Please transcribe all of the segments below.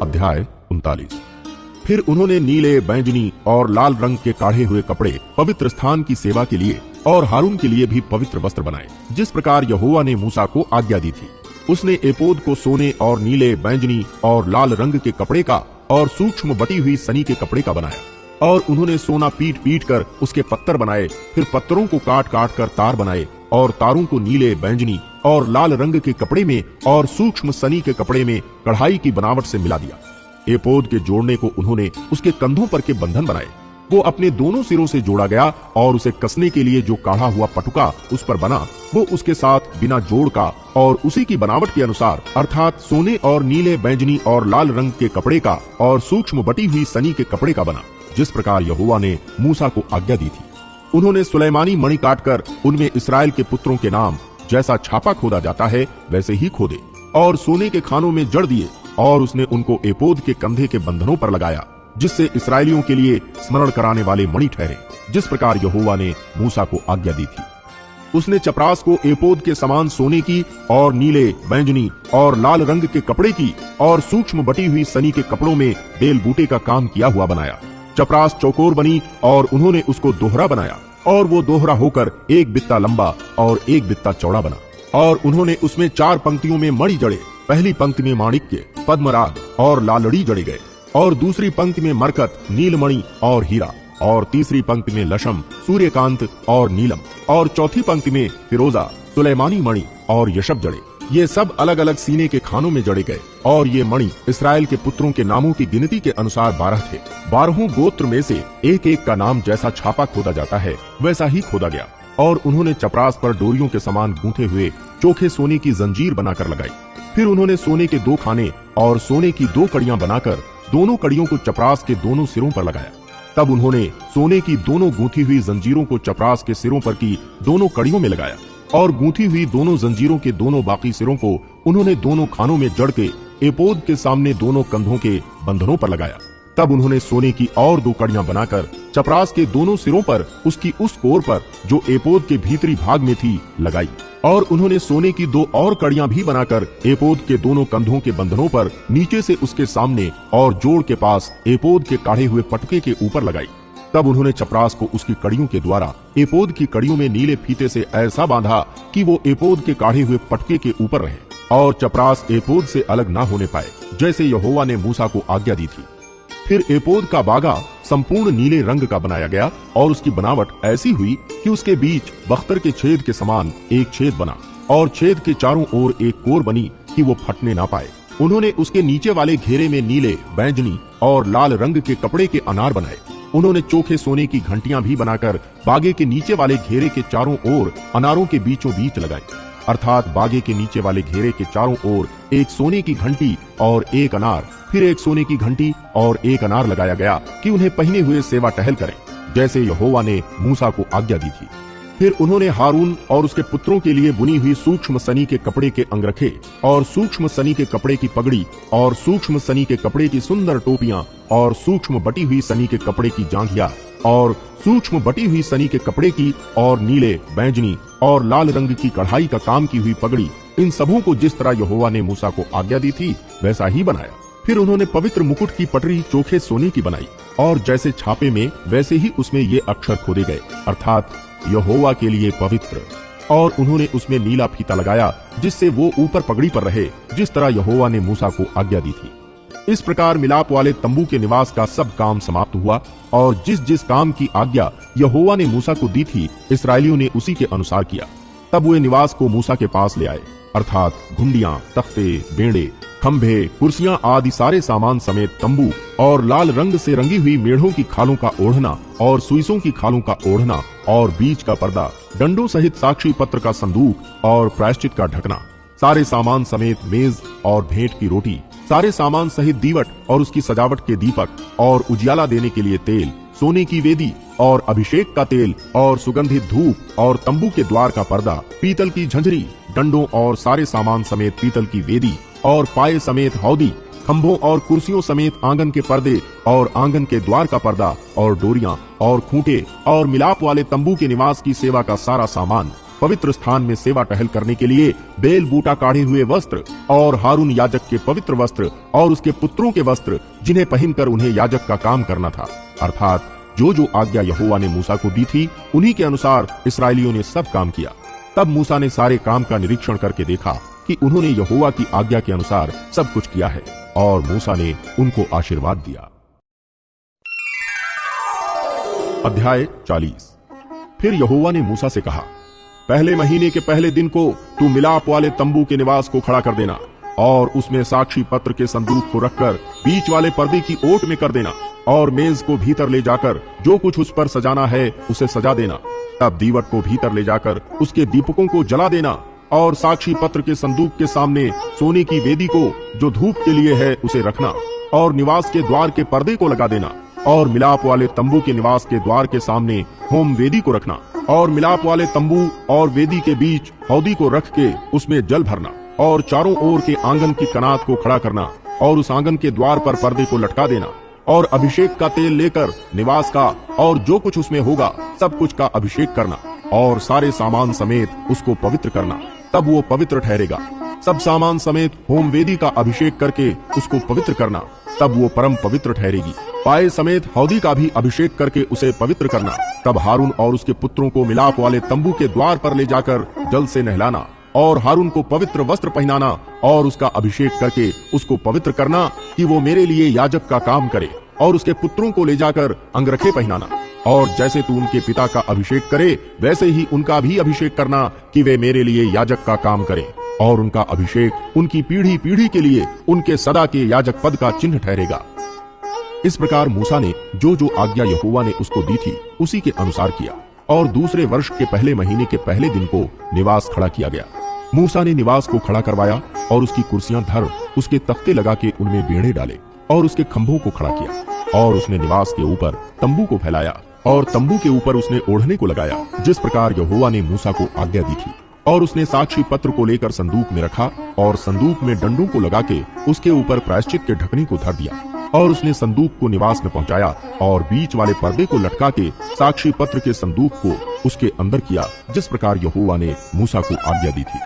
अध्याय 39। फिर उन्होंने नीले, बैंगनी और लाल रंग के काढ़े हुए कपड़े पवित्र स्थान की सेवा के लिए और हारून के लिए भी पवित्र वस्त्र बनाए, जिस प्रकार यहोवा ने मूसा को आज्ञा दी थी। उसने एपोद को सोने और नीले, बैंगनी और लाल रंग के कपड़े का और सूक्ष्म बटी हुई सनी के कपड़े का बनाया। और उन्होंने सोना पीट पीट कर उसके पत्तर बनाए, फिर पत्तरों को काट काट कर तार बनाए और तारों को नीले, बैंगनी और लाल रंग के कपड़े में और सूक्ष्म सनी के कपड़े में कढ़ाई की बनावट से मिला दिया। एपोद के जोड़ने को उन्होंने उसके कंधों पर के बंधन बनाए। वो अपने दोनों सिरों से जोड़ा गया और उसे कसने के लिए जो काढ़ा हुआ पटुका उस पर बना, वो उसके साथ बिना जोड़ का और उसी की बनावट के अनुसार, अर्थात सोने और नीले, बैंगनी और लाल रंग के कपड़े का और सूक्ष्म बटी हुई सनी के कपड़े का बना, जिस प्रकार यहोवा ने मूसा को आज्ञा दी थी। उन्होंने सुलैमानी मणि काटकर उनमें इस्राएल के पुत्रों के नाम जैसा छापा खोदा जाता है वैसे ही खोदे और सोने के खानों में जड़ दिए, और उसने उनको एपोद के कंधे के बंधनों पर लगाया, जिससे इस्राएलियों के लिए स्मरण कराने वाले मणि ठहरे, जिस प्रकार यहोवा ने मूसा को आज्ञा दी थी। उसने चपरास को एपोद के समान सोने की और नीले, बैंगनी और लाल रंग के कपड़े की और सूक्ष्म बटी हुई सनी के कपड़ों में बेल बूटे का काम किया हुआ बनाया। चपरास चौकोर बनी और उन्होंने उसको दोहरा बनाया, और वो दोहरा होकर एक बित्ता लंबा और एक बित्ता चौड़ा बना। और उन्होंने उसमें 4 पंक्तियों में मणि जड़े। पहली पंक्ति में माणिक्य, पद्मराग और लालड़ी जड़े गए, और दूसरी पंक्ति में मरकत, नीलमणि और हीरा, और तीसरी पंक्ति में लशम, सूर्यकांत और नीलम, और चौथी पंक्ति में फिरोजा, सुलैमानी मणि और यशब जड़े। ये सब अलग अलग सीने के खानों में जड़े गए। और ये मणि इस्राएल के पुत्रों के नामों की गिनती के अनुसार 12 थे। 12 गोत्र में से एक एक का नाम जैसा छापा खोदा जाता है वैसा ही खोदा गया। और उन्होंने चपरास पर डोरियों के समान गूंथे हुए चोखे सोने की जंजीर बनाकर लगाई। फिर उन्होंने सोने के 2 खाने और सोने की 2 कड़ियां बनाकर दोनों कड़ियों को चपरास के दोनों सिरों पर लगाया। तब उन्होंने सोने की दोनों गूंथी हुई जंजीरों को चपरास के सिरों पर की दोनों कड़ियों में लगाया, और गूंथी हुई दोनों जंजीरों के दोनों बाकी सिरों को उन्होंने दोनों खानों में जड़ के एपोद के सामने दोनों कंधों के बंधनों पर लगाया। तब उन्होंने सोने की और 2 कड़ियां बनाकर चपरास के दोनों सिरों पर उसकी उस कोर पर जो एपोद के भीतरी भाग में थी लगाई। और उन्होंने सोने की 2 और कड़ियां भी बनाकर एपोद के दोनों कंधों के बंधनों पर नीचे से उसके सामने और जोड़ के पास एपोद के काढ़े हुए पटके के ऊपर लगाई। तब उन्होंने चपरास को उसकी कड़ियों के द्वारा एपोद की कड़ियों में नीले फीते से ऐसा बांधा कि वो एपोद के काढ़े हुए पटके के ऊपर रहे, और चपरास एपोद से अलग ना होने पाए, जैसे यहोवा ने मूसा को आज्ञा दी थी। फिर एपोद का बागा संपूर्ण नीले रंग का बनाया गया, और उसकी बनावट ऐसी हुई कि उसके बीच बख्तर के छेद के समान एक छेद बना, और छेद के चारों ओर एक कोर बनी कि वो फटने ना पाए। उन्होंने उसके नीचे वाले घेरे में नीले, बैंगनी और लाल रंग के कपड़े के अनार बनाए। उन्होंने चोखे सोने की घंटियां भी बनाकर बागे के नीचे वाले घेरे के चारों ओर अनारों के बीचों बीच लगाई, अर्थात बागे के नीचे वाले घेरे के चारों ओर एक सोने की घंटी और एक अनार, फिर एक सोने की घंटी और एक अनार लगाया गया कि उन्हें पहने हुए सेवा टहल करें, जैसे यहोवा ने मूसा को आज्ञा दी थी। फिर उन्होंने हारून और उसके पुत्रों के लिए बुनी हुई सूक्ष्म सनी के कपड़े के अंगरखे और सूक्ष्म सनी के कपड़े की पगड़ी और सूक्ष्म सनी के कपड़े की सुंदर टोपियां और सूक्ष्म बटी हुई सनी के कपड़े की जांघिया और सूक्ष्म बटी हुई सनी के कपड़े की और नीले, बैंगनी और लाल रंग की कढ़ाई का काम की हुई पगड़ी, इन सबों को जिस तरह यहोवा ने मूसा को आज्ञा दी थी वैसा ही बनाया। फिर उन्होंने पवित्र मुकुट की पटरी चोखे सोने की बनाई, और जैसे छापे में वैसे ही उसमें ये अक्षर खोदे गए, अर्थात यहोवा के लिए पवित्र। और उन्होंने उसमें नीला फीता लगाया, जिससे वो ऊपर पगड़ी पर रहे, जिस तरह यहोवा ने मूसा को आज्ञा दी थी। इस प्रकार मिलाप वाले तंबू के निवास का सब काम समाप्त हुआ, और जिस जिस काम की आज्ञा यहोवा ने मूसा को दी थी इस्राएलियों ने उसी के अनुसार किया। तब वे निवास को मूसा के पास ले आए, अर्थात घुंडियां, तख्ते, बेड़े, खंभे, कुर्सियां आदि सारे सामान समेत तंबू और लाल रंग से रंगी हुई मेढ़ों की खालों का ओढ़ना और सुइसों की खालों का ओढ़ना और बीच का पर्दा, डंडों सहित साक्षी पत्र का संदूक और प्रायश्चित का ढकना, सारे सामान समेत मेज और भेंट की रोटी, सारे सामान सहित दीवट और उसकी सजावट के दीपक और उजियाला देने के लिए तेल, सोने की वेदी और अभिषेक का तेल और सुगंधित धूप और तंबू के द्वार का पर्दा, पीतल की झंझरी, डंडों और सारे सामान समेत पीतल की वेदी और पाए समेत हौदी, खंभों और कुर्सियों समेत आंगन के पर्दे और आंगन के द्वार का पर्दा और डोरियां और खूंटे और मिलाप वाले तंबू के निवास की सेवा का सारा सामान, पवित्र स्थान में सेवा टहल करने के लिए बेल बूटा काढ़े हुए वस्त्र और हारून याजक के पवित्र वस्त्र और उसके पुत्रों के वस्त्र जिन्हें पहनकर उन्हें याजक का काम करना था। अर्थात जो जो आज्ञा यहोवा ने मूसा को दी थी उन्हीं के अनुसार इसराइलियों ने सब काम किया। तब मूसा ने सारे काम का निरीक्षण करके देखा कि उन्होंने यहोवा की आज्ञा के अनुसार सब कुछ किया है, और मूसा ने उनको आशीर्वाद दिया। अध्याय 40। फिर यहोवा ने मूसा से कहा, पहले महीने के पहले दिन को तू मिलाप वाले तंबू के निवास को खड़ा कर देना, और उसमें साक्षी पत्र के संदूक को रखकर बीच वाले पर्दे की ओट में कर देना, और मेज को भीतर ले जाकर जो कुछ उस पर सजाना है उसे सजा देना। तब दीवट को भीतर ले जाकर उसके दीपकों को जला देना, और साक्षी पत्र के संदूक के सामने सोने की वेदी को जो धूप के लिए है उसे रखना, और निवास के द्वार के पर्दे को लगा देना, और मिलाप वाले तंबू के निवास के द्वार के सामने होम वेदी को रखना, और मिलाप वाले तंबू और वेदी के बीच हौदी को रख के उसमें जल भरना, और चारों ओर के आंगन की कनात को खड़ा करना, और उस आंगन के द्वार पर पर्दे को लटका देना, और अभिषेक का तेल लेकर निवास का और जो कुछ उसमें होगा सब कुछ का अभिषेक करना, और सारे सामान समेत उसको पवित्र करना, तब वो पवित्र ठहरेगा। सब सामान समेत होम वेदी का अभिषेक करके उसको पवित्र करना, तब वो परम पवित्र ठहरेगी। पाए समेत हौदी का भी अभिषेक करके उसे पवित्र करना। तब हारून और उसके पुत्रों को मिलाप वाले तंबू के द्वार पर ले जाकर जल से नहलाना, और हारून को पवित्र वस्त्र पहनाना, और उसका अभिषेक करके उसको पवित्र करना कि वो मेरे लिए याजक का काम करे, और उसके पुत्रों को ले जाकर अंगरखे पहनाना। और जैसे तू उनके पिता का अभिषेक करे वैसे ही उनका भी अभिषेक करना कि वे मेरे लिए याजक का काम करें, और उनका अभिषेक उनकी पीढ़ी पीढ़ी के लिए उनके सदा के याजक पद का चिन्ह ठहरेगा। इस प्रकार मूसा ने जो जो आज्ञा यहोवा ने उसको दी थी उसी के अनुसार किया, और दूसरे वर्ष के पहले महीने के पहले दिन को निवास खड़ा किया गया। मूसा ने निवास को खड़ा करवाया, और उसकी कुर्सियां धर उसके तख्ते लगा के उनमें बेड़े डाले, और उसके खंभों को खड़ा किया, और उसने निवास के ऊपर तंबू को फैलाया, और तंबू के ऊपर उसने ओढ़ने को लगाया, जिस प्रकार यहोवा ने मूसा को आज्ञा दी थी। और उसने साक्षी पत्र को लेकर संदूक में रखा, और संदूक में डंडों को लगा के उसके ऊपर प्रायश्चित के ढकनी को धर दिया, और उसने संदूक को निवास में पहुंचाया, और बीच वाले पर्दे को लटका के साक्षी पत्र के संदूक को उसके अंदर किया, जिस प्रकार यहोवा ने मूसा को आज्ञा दी थी।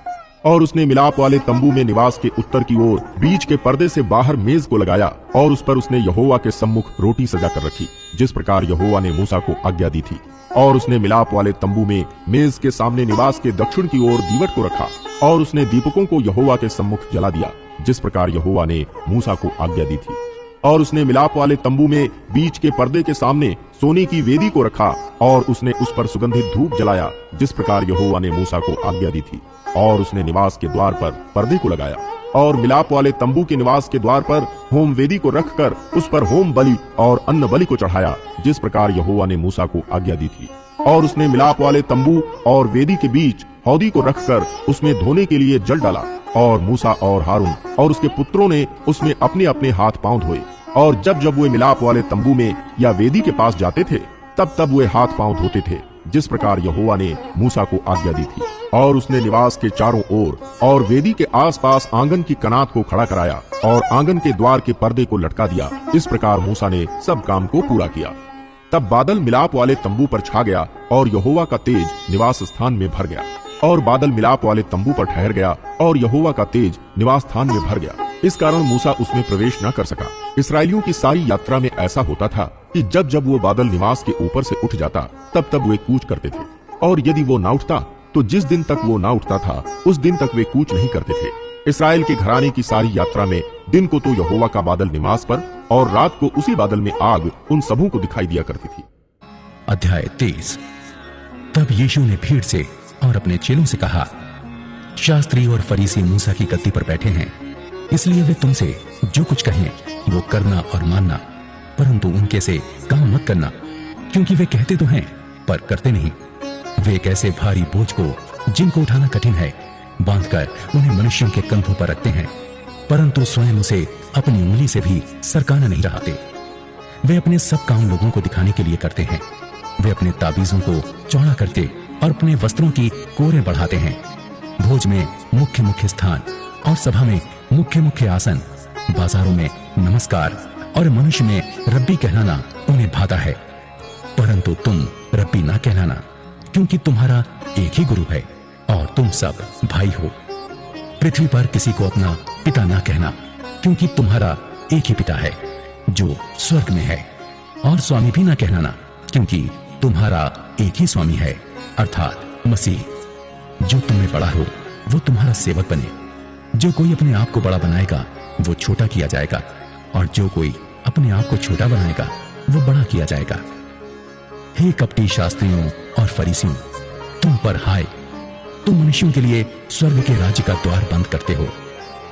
और उसने मिलाप वाले तंबू में निवास के उत्तर की ओर बीच के पर्दे से बाहर मेज को लगाया, और उस पर उसने यहोवा के सम्मुख रोटी सजा कर रखी, जिस प्रकार यहोवा ने मूसा को आज्ञा दी थी। और उसने मिलाप वाले तंबू में मेज के सामने निवास के दक्षिण की ओर दीवट को रखा, और उसने दीपकों को यहोवा के सम्मुख जला दिया, जिस प्रकार यहोवा ने मूसा को आज्ञा दी थी। और उसने मिलाप वाले तंबू में बीच के पर्दे के सामने सोने की वेदी को रखा, और उसने उस पर सुगंधित धूप जलाया, जिस प्रकार यहोवा ने मूसा को आज्ञा दी थी। और उसने निवास के द्वार पर पर्दे को लगाया, और मिलाप वाले तंबू के निवास के द्वार पर होम वेदी को रखकर उस पर होम बलि और अन्न बलि को चढ़ाया, जिस प्रकार यहोवा ने मूसा को आज्ञा दी थी। और उसने मिलाप वाले तंबू और वेदी के बीच हौदी को रखकर उसमें धोने के लिए जल डाला, और मूसा और हारून और उसके पुत्रों ने उसमें अपने अपने हाथ पांव धोए। और जब जब वे मिलाप वाले तंबू में या वेदी के पास जाते थे तब तब वे हाथ पांव धोते थे, जिस प्रकार यहोवा ने मूसा को आज्ञा दी थी। और उसने निवास के चारों ओर और वेदी के आसपास आंगन की कनात को खड़ा कराया, और आंगन के द्वार के पर्दे को लटका दिया। इस प्रकार मूसा ने सब काम को पूरा किया। तब बादल मिलाप वाले तंबू पर छा गया, और यहोवा का तेज निवास स्थान में भर गया। और बादल मिलाप वाले तंबू पर ठहर गया, और यहोवा का तेज निवास स्थान में भर गया। इस कारण मूसा उसमें प्रवेश न कर सका। इसराइलियों की सारी यात्रा में ऐसा होता था कि जब जब वो बादल निवास के ऊपर से उठ जाता तब तब वे कूच करते थे, और यदि वो न उठता तो जिस दिन तक वो न उठता था उस दिन तक वे कूच नहीं करते थे। इसराइल के घराने की सारी यात्रा में दिन को तो यहोवा का बादल निवास पर, और रात को उसी बादल में आग उन सबों को दिखाई दिया करती थी। अध्याय 23। तब यीशु ने भीड़ से और अपने चेलों से कहा, शास्त्री और फरीसी मूसा की गद्दी पर बैठे हैं, इसलिए वे तुमसे जो कुछ कहें वो करना और मानना, परंतु उनके से काम मत करना, क्योंकि वे कहते तो हैं पर करते नहीं। वे एक ऐसे भारी बोझ को जिनको उठाना कठिन है बांधकर उन्हें मनुष्यों के कंधों पर रखते हैं, परंतु स्वयं उसे अपनी उंगली से भी सरकाना नहीं रहते। वे अपने सब काम लोगों को दिखाने के लिए करते हैं। वे अपने ताबीजों को चौड़ा करते और अपने वस्त्रों की कोरें बढ़ाते हैं। भोज में मुख्य मुख्य स्थान और सभा में मुख्य मुख्य आसन, बाजारों में नमस्कार और मनुष्य में रब्बी कहलाना उन्हें भाता है, परंतु तुम रब्बी ना कहलाना, क्योंकि तुम्हारा एक ही गुरु है और तुम सब भाई हो। पृथ्वी पर किसी को अपना पिता ना कहना, क्योंकि तुम्हारा एक ही पिता है जो स्वर्ग में है। और स्वामी भी ना कहना ना, क्योंकि तुम्हारा एक ही स्वामी है, अर्थात मसीह। जो तुम में बड़ा हो वो तुम्हारा सेवक बने। जो कोई अपने आप को बड़ा बनाएगा वो छोटा किया जाएगा, और जो कोई अपने आप को छोटा बनाएगा वो बड़ा किया जाएगा। हे कपटी शास्त्रियों और फरीसियों, तुम पर हाय, तुम मनुष्यों के लिए स्वर्ग के राज्य का द्वार बंद करते हो,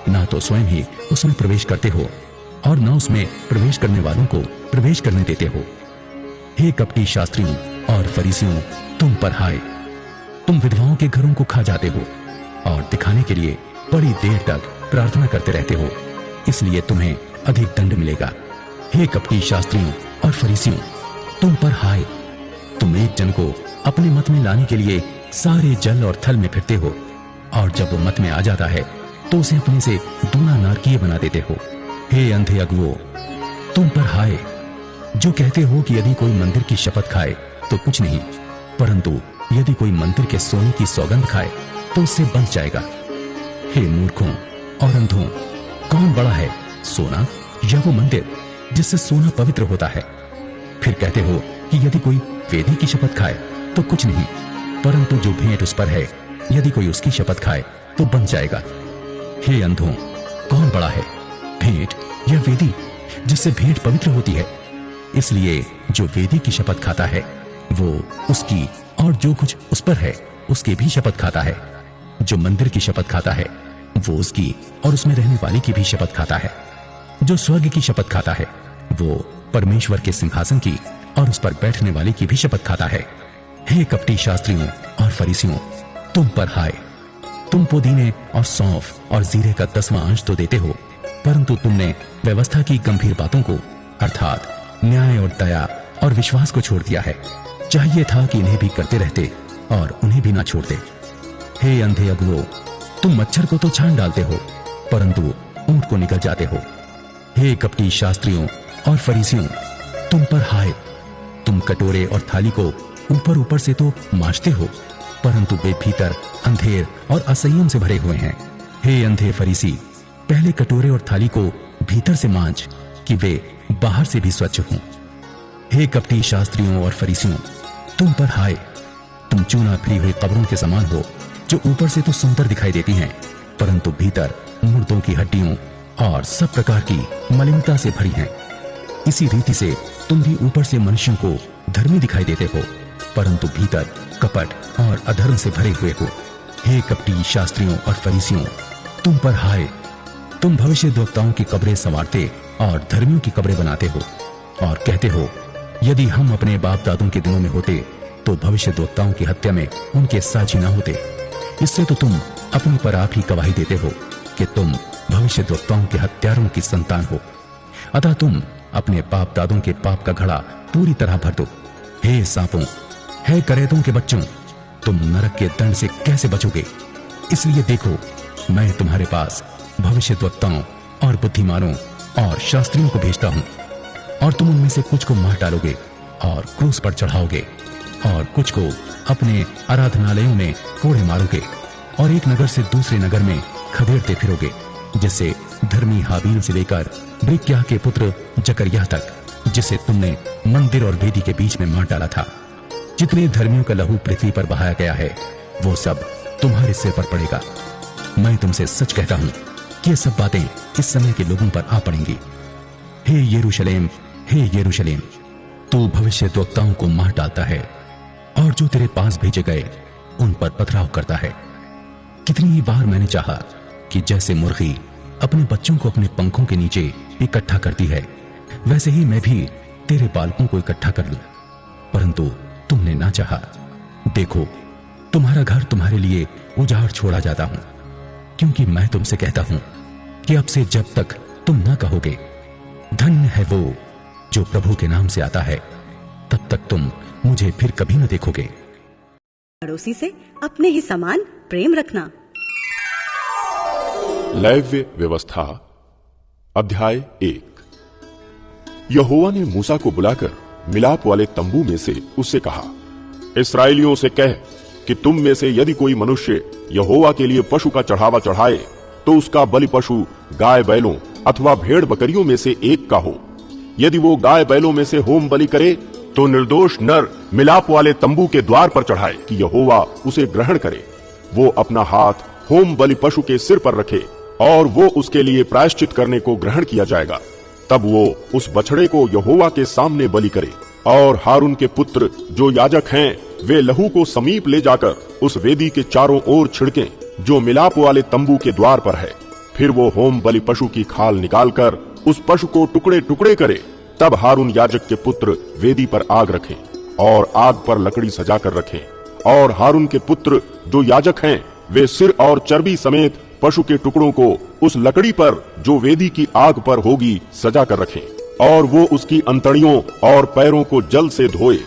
ना तो स्वयं ही उसमें प्रवेश करते हो और न उसमें प्रवेश करने वालों को प्रवेश करने देते हो। हे कपटी शास्त्रियों और फरीसियों, तुम पर हाय, तुम विधवाओं के घरों को खा जाते हो और दिखाने के लिए बड़ी देर तक प्रार्थना करते रहते हो, इसलिए तुम्हें अधिक दंड मिलेगा। हे कपटी शास्त्रियों और फरीसियों, तुम पर हाय, तुम एक जन को अपने मत में लाने के लिए सारे जल और थल में फिरते हो, और जब वो मत में आ जाता है तो उसे अपने से दूना नारकीय बना देते हो। हे अंधे अगुओ, तुम पर हाय, जो कहते हो कि यदि कोई मंदिर की शपथ खाए तो कुछ नहीं, परंतु यदि कोई मंदिर के सोने की सौगंध खाए तो उससे बंध जाएगा। हे मूर्खों और अंधों, कौन बड़ा है, सोना या वो मंदिर जिससे सोना पवित्र होता है? फिर कहते हो कि यदि कोई वेदी की शपथ खाए तो कुछ नहीं, परंतु जो भेंट उस पर है, यदि कोई उसकी शपथ खाए तो बंध जाएगा। हे अंधों, कौन बड़ा है, भेंट या वेदी जिससे भेंट पवित्र होती है? इसलिए जो वेदी की शपथ खाता है वो उसकी और जो कुछ उस पर है उसकी भी शपथ खाता है। जो मंदिर की शपथ खाता है वो उसकी और उसमें रहने वाली की भी शपथ खाता है। जो स्वर्ग की शपथ खाता है वो परमेश्वर के सिंहासन की और उस पर बैठने वाले की भी शपथ खाता है। हे कपटी शास्त्रियों और फरीसियों, तुम पर हाय, तुम पुदीने और सौंफ और जीरे का 10वां अंश तो देते हो, परंतु तुमने व्यवस्था की गंभीर बातों को अर्थात न्याय और दया और विश्वास को छोड़ दिया है। चाहिए था कि इन्हें भी करते रहते और उन्हें भी ना छोड़ते। हे अंधे अगुओ, तुम मच्छर को तो छान डालते हो, परंतु ऊंट को निकल जाते हो। हे कपटी शास्त्रियों और फरीसियों, तुम पर हाय, तुम कटोरे और थाली को ऊपर ऊपर से तो मांजते हो, परंतु वे भीतर अंधेर और असंयम से भरे हुए हैं। हे अंधे फरीसी, पहले कटोरे और थाली को भीतर से मांज कि वे बाहर से भी स्वच्छ हों। हे कपटी शास्त्रियों और फरीसियों, तुम पर हाय, तुम चूना फिरी हुई कब्रों के समान हो, जो ऊपर से तो सुंदर दिखाई देती हैं, परंतु भीतर मुर्दों की हड्डियों और सब प्रकार की मलिनता से भरी हैं। इसी रीति से तुम भी ऊपर से मनुष्यों को धर्मी दिखाई देते हो, परंतु भीतर कपट और अधर्म से भरे हुए हो। हे कपटी शास्त्रियों और फरीसियों, तुम पर हाय, तुम भविष्यद्वक्ताओं की कब्रें संवारते और धर्मियों की कब्रें बनाते हो और कहते हो, यदि हम अपने बाप दादों के दिनों में होते तो भविष्यद्वक्ताओं की हत्या में उनके साझी ना होते। इससे तो तुम अपने पर आप ही गवाही देते हो कि तुम भविष्यद्वक्ताओं के हत्यारों की संतान हो। अतः तुम अपने बाप दादों के पाप का घड़ा पूरी तरह भर दो। हे सांपों, हे करेतों के बच्चों, तुम नरक के दंड से कैसे बचोगे? इसलिए देखो, मैं तुम्हारे पास भविष्यद्वक्ताओं और बुद्धिमानों और शास्त्रियों को भेजता हूं, और तुम उनमें से कुछ को मार डालोगे और क्रूस पर चढ़ाओगे, और कुछ को अपने आराधनालयों में कोड़े मारोगे, और एक नगर से दूसरे नगर में खदेड़ते फिरोगे, जिससे धर्मी हाबील से लेकर ब्रिक्याह के पुत्र जकरिया तक, जिसे तुमने मंदिर और वेदी के बीच में मार डाला था। जितने धर्मियों का लहू पृथ्वी पर बहाया गया है वो सब तुम्हारे सिर पर पड़ेगा। मैं तुमसे सच कहता हूं कि ये सब बातें इस समय के लोगों पर आ पड़ेंगी। हे यरूशलेम, हे यरूशलेम, तू भविष्यद्वक्ताओं को मार डालता है और जो तेरे पास भेजे गए उन पर पथराव करता है। कितनी ही बार मैंने चाहा कि जैसे मुर्गी अपने बच्चों को अपने पंखों के नीचे इकट्ठा करती है, वैसे ही मैं भी तेरे बालकों को इकट्ठा कर लूं, परंतु तुमने ना चाहा। देखो, तुम्हारा घर तुम्हारे लिए उजाड़ छोड़ा जाता हूं, क्योंकि मैं तुमसे कहता हूं कि अब से जब तक तुम ना कहोगे धन्य है वो जो प्रभु के नाम से आता है, तब तक तुम मुझे फिर कभी न देखोगे। पड़ोसी से अपने ही समान प्रेम रखना। लेव्य व्यवस्था अध्याय 1। यहोवा ने मूसा को बुलाकर मिलाप वाले तंबू में से उससे कहा, इस्राएलियों से कह कि तुम में से यदि कोई मनुष्य यहोवा के लिए पशु का चढ़ावा चढ़ाए तो उसका बलि पशु गाय बैलों अथवा भेड़ बकरियों में से एक का हो। यदि वो गाय बैलों में से होम बलि करे तो निर्दोष नर मिलाप वाले तंबू के द्वार पर चढ़ाए कि यहोवा उसे ग्रहण करे। वो अपना हाथ होम बलि पशु के सिर पर रखे और वो उसके लिए प्रायश्चित करने को ग्रहण किया जाएगा। तब वो उस बछड़े को यहोवा के सामने बलि करे और हारून के पुत्र जो याजक हैं वे लहू को समीप ले जाकर उस वेदी के चारों ओर छिड़कें जो मिलाप वाले तंबू के द्वार पर है। फिर वो होम बलि पशु की खाल निकालकर उस पशु को टुकड़े टुकड़े करे। तब हारून याजक के पुत्र वेदी पर आग रखें और आग पर लकड़ी सजाकर रखें और हारून के पुत्र जो याजक हैं वे सिर और चर्बी समेत पशु के टुकड़ों को उस लकड़ी पर जो वेदी की आग पर होगी सजा कर रखें और वो उसकी अंतड़ियों और पैरों को जल से धोए।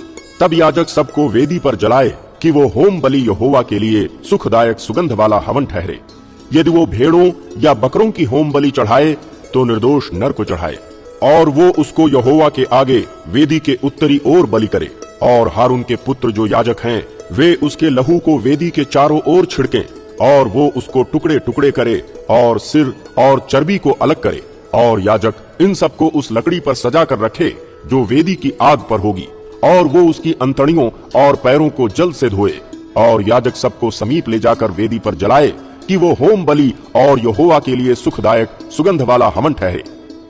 तब याजक सबको वेदी पर जलाए कि वो होम बलि यहोवा के लिए सुखदायक सुगंध वाला हवन ठहरे। यदि वो भेड़ों या बकरों की होम बलि चढ़ाए तो निर्दोष नर को चढ़ाए और वो उसको यहोवा के आगे वेदी के उत्तरी ओर बलि करे और हारून के पुत्र जो याजक हैं वे उसके लहू को वेदी के चारों ओर छिड़कें और वो उसको टुकड़े टुकड़े करे और सिर और चर्बी को अलग करे और याजक इन सबको उस लकड़ी पर सजा कर रखे जो वेदी की आग पर होगी और वो उसकी अंतड़ियों और पैरों को जल से धोए और याजक सबको समीप ले जाकर वेदी पर जलाए कि वो होम बलि और यहोवा के लिए सुखदायक सुगंध वाला हवन ठहरे।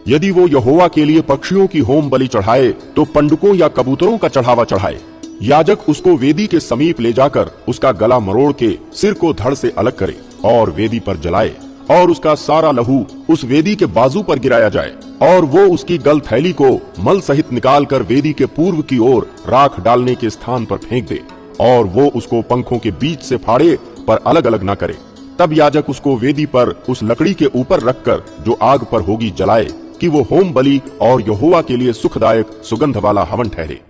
यदि वो यहोवा के लिए पक्षियों की होम बलि चढ़ाए तो पंडुकों या कबूतरों का चढ़ावा चढ़ाए। याजक उसको वेदी के समीप ले जाकर उसका गला मरोड़ के सिर को धड़ से अलग करे और वेदी पर जलाए और उसका सारा लहू उस वेदी के बाजू पर गिराया जाए और वो उसकी गल थैली को मल सहित निकालकर वेदी के पूर्व की ओर राख डालने के स्थान पर फेंक दे और वो उसको पंखों के बीच से फाड़े पर अलग अलग न करे। तब याजक उसको वेदी पर उस लकड़ी के ऊपर रखकर जो आग पर होगी जलाए कि वो होम बलि और यहोवा के लिए सुखदायक सुगंध वाला हवन ठहरे।